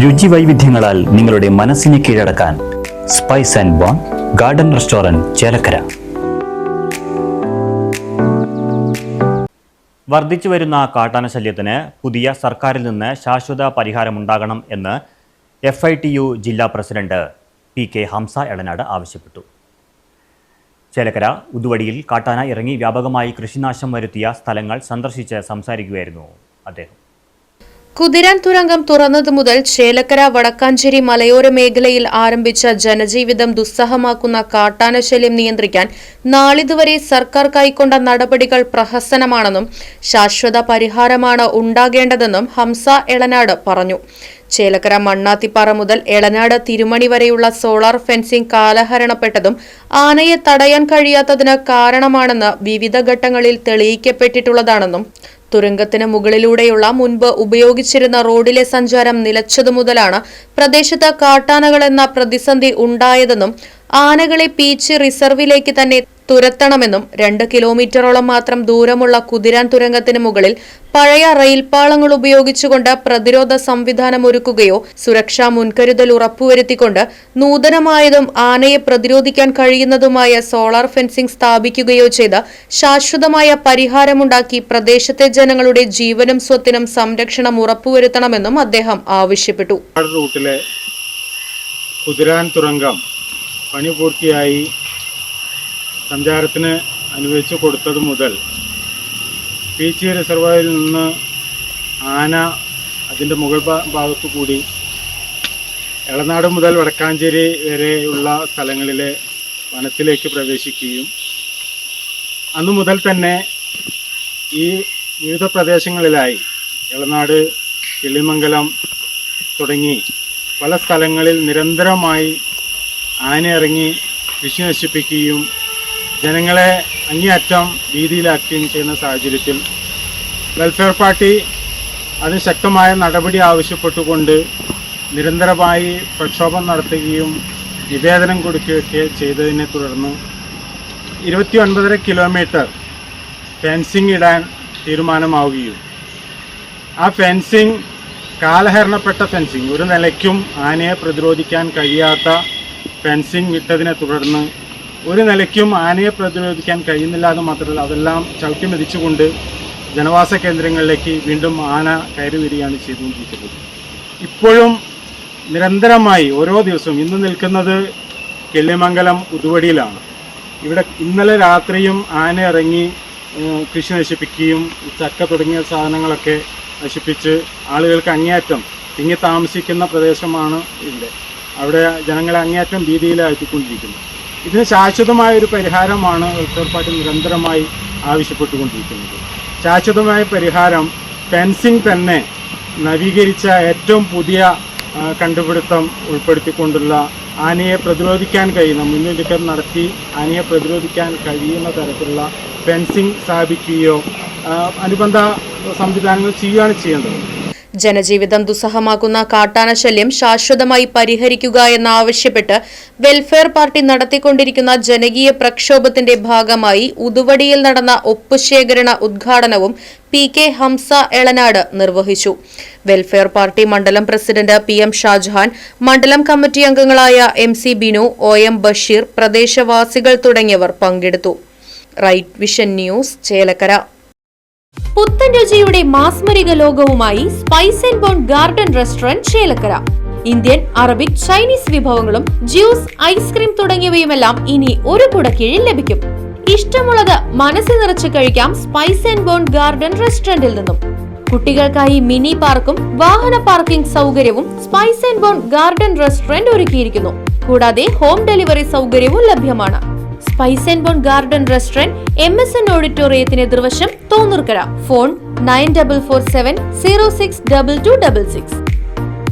രുചി വൈവിധ്യങ്ങളാൽ നിങ്ങളുടെ മനസ്സിനെ കീഴടക്കാൻ spice and bone garden restaurant Chelakkara. വർദ്ധിച്ചു വരുന്ന കാട്ടാന ശല്യത്തിന് പുതിയ സർക്കാരിൽ നിന്ന് ശാശ്വത പരിഹാരമുണ്ടാകണം എന്ന് FITU ജില്ലാ പ്രസിഡന്റ് PK ഹംസ എളനാട് ആവശ്യപ്പെട്ടു. ചേലക്കര ഉതുവടിയിൽ കാട്ടാന ഇറങ്ങി വ്യാപകമായി കൃഷിനാശം വരുത്തിയ സ്ഥലങ്ങൾ സന്ദർശിച്ച് സംസാരിക്കുകയായിരുന്നു അദ്ദേഹം. കുതിരാൻ തുരങ്കം തുറന്നതു മുതൽ ചേലക്കര വടക്കാഞ്ചേരി മലയോര മേഖലയിൽ ആരംഭിച്ച ജനജീവിതം ദുസ്സഹമാക്കുന്ന കാട്ടാനശല്യം നിയന്ത്രിക്കാൻ നാളിതുവരെ സർക്കാർ കൈക്കൊണ്ട നടപടികൾ പ്രഹസനമാണെന്നും ശാശ്വത പരിഹാരമാണ് ഉണ്ടാകേണ്ടതെന്നും ഹംസ എളനാട് പറഞ്ഞു. ചേലക്കര മണ്ണാത്തിപ്പാറ മുതൽ എളനാട് തിരുമണി വരെയുള്ള സോളാർ ഫെൻസിംഗ് കാലഹരണപ്പെട്ടതും ആനയെ തടയാൻ കഴിയാത്തതിന് കാരണമാണെന്ന് വിവിധ ഘട്ടങ്ങളിൽ തെളിയിക്കപ്പെട്ടിട്ടുള്ളതാണെന്നും തുരങ്കത്തിന് മുകളിലൂടെയുള്ള മുൻപ് ഉപയോഗിച്ചിരുന്ന റോഡിലെ സഞ്ചാരം നിലച്ചതു മുതലാണ് പ്രദേശത്ത് കാട്ടാനകൾ എന്ന പ്രതിസന്ധി ഉണ്ടായതെന്നും ആനകളെ പീച്ച് റിസർവിലേക്ക് തന്നെ തുരത്തണമെന്നും 2 കിലോമീറ്ററോളം മാത്രം ദൂരമുള്ള കുതിരാൻ തുരങ്കത്തിന് മുകളിൽ പഴയ റെയിൽപാളങ്ങൾ ഉപയോഗിച്ചുകൊണ്ട് പ്രതിരോധ സംവിധാനം ഒരുക്കുകയോ സുരക്ഷാ മുൻകരുതൽ ഉറപ്പുവരുത്തിക്കൊണ്ട് നൂതനമായതും ആനയെ പ്രതിരോധിക്കാൻ കഴിയുന്നതുമായ സോളാർ ഫെൻസിംഗ് സ്ഥാപിക്കുകയോ ചെയ്ത് ശാശ്വതമായ പരിഹാരമുണ്ടാക്കി പ്രദേശത്തെ ജനങ്ങളുടെ ജീവനും സ്വത്തിനും സംരക്ഷണം ഉറപ്പുവരുത്തണമെന്നും അദ്ദേഹം ആവശ്യപ്പെട്ടു. റൂട്ടിലെ കുതിരാൻ തുരങ്കം പണി പൂർത്തിയായി സഞ്ചാരത്തിന് അനുവദിച്ചു കൊടുത്തത് മുതൽ പീച്ചി റിസർവായറിൽ നിന്ന് ആന അതിൻ്റെ മുകൾ ഭാഗത്തു കൂടി എളനാട് മുതൽ വടക്കാഞ്ചേരി വരെയുള്ള സ്ഥലങ്ങളിലെ വനത്തിലേക്ക് പ്രവേശിക്കുകയും അന്നു മുതൽ തന്നെ ഈ വിവിധ പ്രദേശങ്ങളിലായി എളനാട് കിളിമംഗലം തുടങ്ങി പല സ്ഥലങ്ങളിൽ നിരന്തരമായി ആന ഇറങ്ങി കൃഷി നശിപ്പിക്കുകയും ജനങ്ങളെ അങ്ങേയറ്റം ഭീതിയിലാക്കുകയും ചെയ്യുന്ന സാഹചര്യത്തിൽ വെൽഫെയർ പാർട്ടി അതിന് ശക്തമായ നടപടി ആവശ്യപ്പെട്ടുകൊണ്ട് നിരന്തരമായി പ്രക്ഷോഭം നടത്തുകയും നിവേദനം കൊടുക്കുകയൊക്കെ ചെയ്തതിനെ തുടർന്ന് 29.5 കിലോമീറ്റർ ഫെൻസിംഗ് ഇടാൻ തീരുമാനമാവുകയും ആ ഫെൻസിംഗ് കാലഹരണപ്പെട്ട ഫെൻസിംഗ്, ഒരു നിലയ്ക്കും ആനയെ പ്രതിരോധിക്കാൻ കഴിയാത്ത ഫെൻസിംഗ് ഇട്ടതിനെ തുടർന്ന് ഒരു നിലയ്ക്കും ആനയെ പ്രതിരോധിക്കാൻ കഴിയുന്നില്ല എന്ന് മാത്രമല്ല അതെല്ലാം ചവിട്ടി മെതിച്ചുകൊണ്ട് ജനവാസ കേന്ദ്രങ്ങളിലേക്ക് വീണ്ടും ആന കയറി വരികയാണ് ചെയ്തുകൊണ്ടിരിക്കുന്നത്. ഇപ്പോഴും നിരന്തരമായി ഓരോ ദിവസവും ഇന്ന് നിൽക്കുന്നത് കിള്ളിമംഗലം ഉതുവടിയിലാണ്. ഇവിടെ ഇന്നലെ രാത്രിയും ആന ഇറങ്ങി കൃഷി നശിപ്പിക്കുകയും ചക്ക തുടങ്ങിയ സാധനങ്ങളൊക്കെ നശിപ്പിച്ച് ആളുകൾക്ക് അങ്ങേയറ്റം തിങ്ങി താമസിക്കുന്ന പ്രദേശമാണ് ഇവിടെ. അവിടെ ജനങ്ങളെ അങ്ങേയറ്റം ഭീതിയിലാക്കിക്കൊണ്ടിരിക്കുന്നു. ഇതിന് ശാശ്വതമായ ഒരു പരിഹാരമാണ് വെൽഫെയർ പാർട്ടി നിരന്തരമായി ആവശ്യപ്പെട്ടുകൊണ്ടിരിക്കുന്നത്. ശാശ്വതമായ പരിഹാരം ഫെൻസിംഗ് തന്നെ നവീകരിച്ച ഏറ്റവും പുതിയ കണ്ടുപിടുത്തം ഉൾപ്പെടുത്തിക്കൊണ്ടുള്ള ആനയെ പ്രതിരോധിക്കാൻ കഴിയുന്ന മുന്നൊരുക്കം നടത്തി ആനയെ പ്രതിരോധിക്കാൻ കഴിയുന്ന തരത്തിലുള്ള ഫെൻസിംഗ് സ്ഥാപിക്കുകയോ അനുബന്ധ സംവിധാനങ്ങൾ ചെയ്യുകയാണ് ചെയ്യേണ്ടത്. ജനജീവിതം ദുസ്സഹമാക്കുന്ന കാട്ടാനശല്യം ശാശ്വതമായി പരിഹരിക്കുക എന്നാവശ്യപ്പെട്ട് വെൽഫെയർ പാർട്ടി നടത്തിക്കൊണ്ടിരിക്കുന്ന ജനകീയ പ്രക്ഷോഭത്തിന്റെ ഭാഗമായി ഉതുവടിയിൽ നടന്ന ഒപ്പുശേഖരണ ഉദ്ഘാടനവും PK ഹംസ എളനാട് നിർവഹിച്ചു. വെൽഫെയർ പാർട്ടി മണ്ഡലം പ്രസിഡന്റ് PM ഷാജഹാൻ, മണ്ഡലം കമ്മിറ്റി അംഗങ്ങളായ MC ബിനു, OM ബഷീർ, പ്രദേശവാസികൾ തുടങ്ങിയവർ പങ്കെടുത്തു. Right vision news, Chelakkara. പുത്തൻ രുചിയുടെ മാസ്മരിക ലോകവുമായി spice and bone garden restaurant Chelakkara. Indian, Arabic, Chinese വിഭവങ്ങളും ജ്യൂസ്, ഐസ്ക്രീം തുടങ്ങിയവയുമെല്ലാം ഇനി ഒരു കുടക്കീഴിൽ ലഭിക്കും. ഇഷ്ടമുള്ളത് മനസ്സ് നിറച്ച് കഴിക്കാം സ്പൈസ് ആൻഡ് ബോൺ ഗാർഡൻ റെസ്റ്റോറന്റിൽ നിന്നും. കുട്ടികൾക്കായി മിനി പാർക്കും വാഹന പാർക്കിംഗ് സൗകര്യവും spice and bone garden restaurant ഒരുക്കിയിരിക്കുന്നു. കൂടാതെ ഹോം ഡെലിവറി സൗകര്യവും ലഭ്യമാണ്. Spice and bone garden restaurant MSN ഓഡിറ്റോറിയത്തിന് എതിർവശം തോന്നൂർക്കര. ഫോൺ 9447 062266.